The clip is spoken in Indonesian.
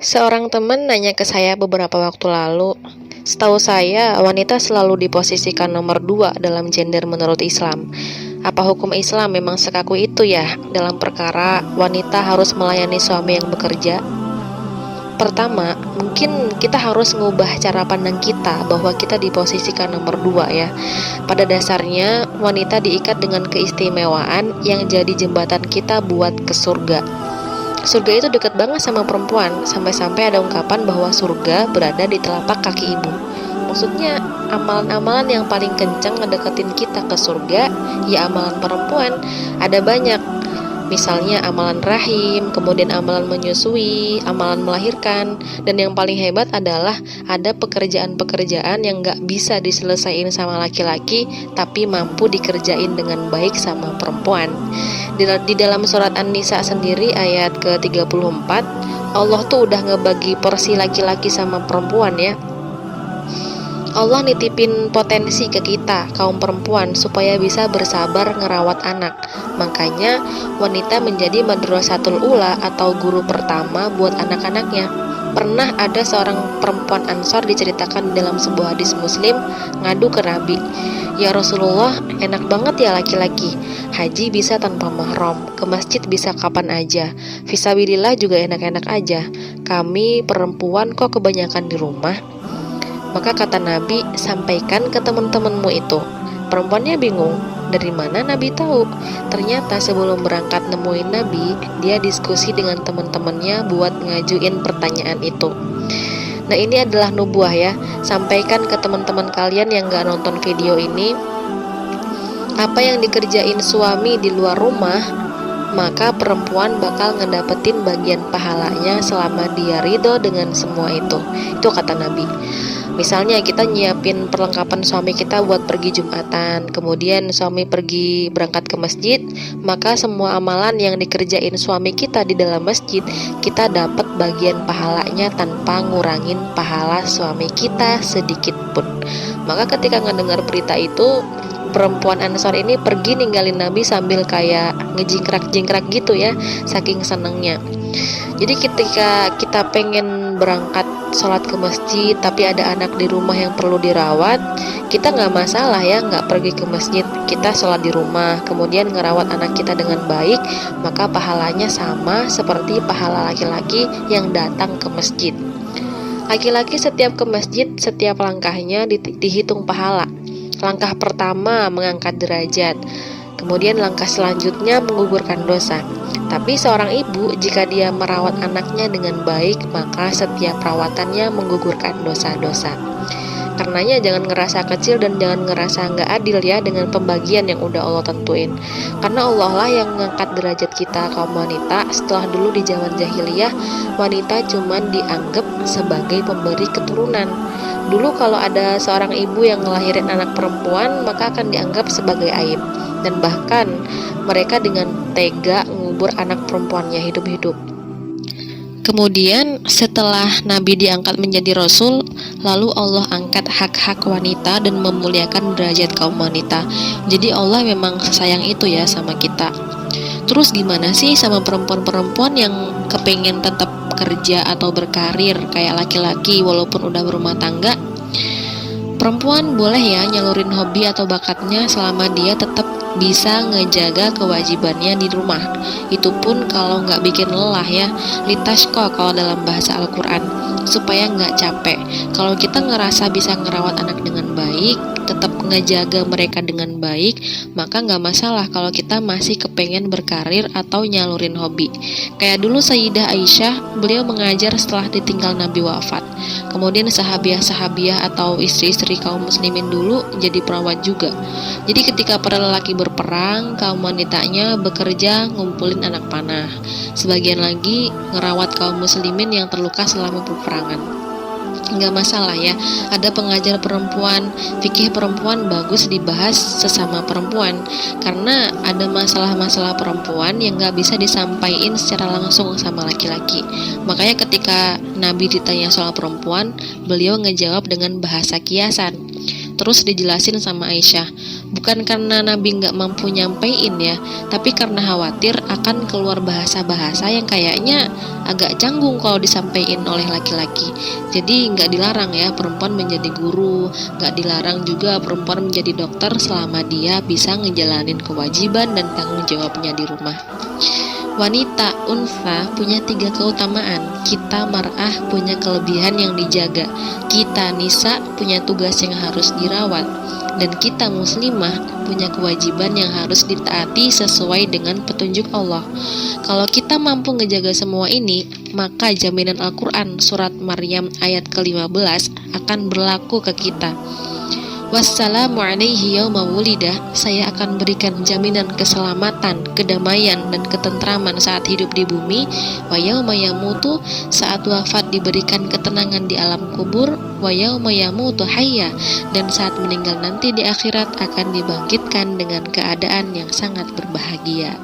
Seorang teman nanya ke saya beberapa waktu lalu, setahu saya wanita selalu diposisikan nomor 2 dalam gender menurut Islam. Apa hukum Islam memang sekaku itu ya dalam perkara wanita harus melayani suami yang bekerja? Pertama, mungkin kita harus ngubah cara pandang kita bahwa kita diposisikan nomor 2 ya. Pada dasarnya, wanita diikat dengan keistimewaan yang jadi jembatan kita buat ke surga. Surga itu dekat banget sama perempuan, sampai-sampai ada ungkapan bahwa surga berada di telapak kaki ibu. Maksudnya, amalan-amalan yang paling kencang ngedeketin kita ke surga, ya amalan perempuan. Ada banyak, misalnya amalan rahim, kemudian amalan menyusui, amalan melahirkan, dan yang paling hebat adalah ada pekerjaan-pekerjaan yang gak bisa diselesaikan sama laki-laki, tapi mampu dikerjain dengan baik sama perempuan. Di dalam surat An-Nisa sendiri ayat ke-34, Allah tuh udah ngebagi porsi laki-laki sama perempuan ya. Allah nitipin potensi ke kita, kaum perempuan, supaya bisa bersabar ngerawat anak. Makanya wanita menjadi madrasatul ula atau guru pertama buat anak-anaknya. Pernah ada seorang perempuan Ansor diceritakan dalam sebuah hadis Muslim ngadu ke Nabi, "Ya Rasulullah, enak banget ya laki-laki. Haji bisa tanpa mahram, ke masjid bisa kapan aja. Fisabilillah juga enak-enak aja. Kami perempuan kok kebanyakan di rumah?" Maka kata Nabi, sampaikan ke teman-temanmu itu. Perempuannya bingung, dari mana Nabi tahu? Ternyata sebelum berangkat nemuin Nabi, dia diskusi dengan teman-temannya buat ngajuin pertanyaan itu. Nah, ini adalah nubuah ya. Sampaikan ke teman-teman kalian yang gak nonton video ini, apa yang dikerjain suami di luar rumah, maka perempuan bakal ngedapetin bagian pahalanya selama dia ridho dengan semua itu. Itu kata Nabi. Misalnya kita nyiapin perlengkapan suami kita buat pergi Jumatan, kemudian suami pergi berangkat ke masjid, maka semua amalan yang dikerjain suami kita di dalam masjid, kita dapat bagian pahalanya tanpa ngurangin pahala suami kita sedikit pun. Maka ketika ngedengar berita itu, perempuan Ansor ini pergi ninggalin Nabi sambil kayak ngejingkrak-jingkrak gitu ya, saking senengnya. Jadi ketika kita pengen berangkat sholat ke masjid tapi ada anak di rumah yang perlu dirawat, kita nggak masalah ya nggak pergi ke masjid, kita sholat di rumah kemudian ngerawat anak kita dengan baik, maka pahalanya sama seperti pahala laki-laki yang datang ke masjid. Laki-laki setiap ke masjid, setiap langkahnya dihitung pahala. Langkah pertama mengangkat derajat, kemudian langkah selanjutnya menggugurkan dosa. Tapi seorang ibu jika dia merawat anaknya dengan baik, maka setiap perawatannya menggugurkan dosa-dosa. Karenanya jangan ngerasa kecil dan jangan ngerasa nggak adil ya dengan pembagian yang udah Allah tentuin. Karena Allah lah yang mengangkat derajat kita kaum wanita. Setelah dulu di zaman jahiliyah, wanita cuman dianggap sebagai pemberi keturunan. Dulu kalau ada seorang ibu yang ngelahirin anak perempuan, maka akan dianggap sebagai aib. Dan bahkan mereka dengan tega ngubur anak perempuannya hidup-hidup. Kemudian setelah Nabi diangkat menjadi Rasul, lalu Allah angkat hak-hak wanita dan memuliakan derajat kaum wanita. Jadi Allah memang sayang itu ya sama kita. Terus gimana sih sama perempuan-perempuan yang kepengen tetap kerja atau berkarir kayak laki-laki walaupun udah berumah tangga? Perempuan boleh ya nyalurin hobi atau bakatnya selama dia tetap bisa ngejaga kewajibannya di rumah. Itu pun kalau nggak bikin lelah ya, litashqa kalau dalam bahasa Al-Quran, supaya nggak capek. Kalau kita ngerasa bisa ngerawat anak dengan baik, tetap ngejaga mereka dengan baik, maka nggak masalah kalau kita masih kepengen berkarir atau nyalurin hobi. Kayak dulu Sayyidah Aisyah, beliau mengajar setelah ditinggal Nabi wafat. Kemudian sahabiah-sahabiah atau istri-istri kaum muslimin dulu jadi perawat juga. Jadi ketika para lelaki berperang, kaum wanitanya bekerja ngumpulin anak panah. Sebagian lagi ngerawat kaum muslimin yang terluka selama peperangan. Nggak masalah ya, ada pengajar perempuan, fikih perempuan bagus dibahas sesama perempuan, karena ada masalah-masalah perempuan yang nggak bisa disampaikan secara langsung sama laki-laki. Makanya ketika Nabi ditanya soal perempuan, beliau ngejawab dengan bahasa kiasan. Terus dijelasin sama Aisyah, Bukan karena Nabi nggak mampu nyampein ya, tapi karena khawatir akan keluar bahasa-bahasa yang kayaknya agak canggung kalau disampaikan oleh laki-laki. Jadi nggak dilarang ya perempuan menjadi guru, nggak dilarang juga perempuan menjadi dokter selama dia bisa ngejalanin kewajiban dan tanggung jawabnya di rumah. Wanita unsa punya 3 keutamaan. Kita mar'ah punya kelebihan yang dijaga. Kita nisa punya tugas yang harus dirawat. Dan kita muslimah punya kewajiban yang harus ditaati sesuai dengan petunjuk Allah. Kalau kita mampu ngejaga semua ini, maka jaminan Al-Quran surat Maryam ayat ke-15 akan berlaku ke kita. Wassalamu alaihi yauma wulida, saya akan berikan jaminan keselamatan, kedamaian, dan ketentraman saat hidup di bumi. Wa yauma yamutu, saat wafat diberikan ketenangan di alam kubur. Wa yauma yamutu hayya, dan saat meninggal nanti di akhirat akan dibangkitkan dengan keadaan yang sangat berbahagia.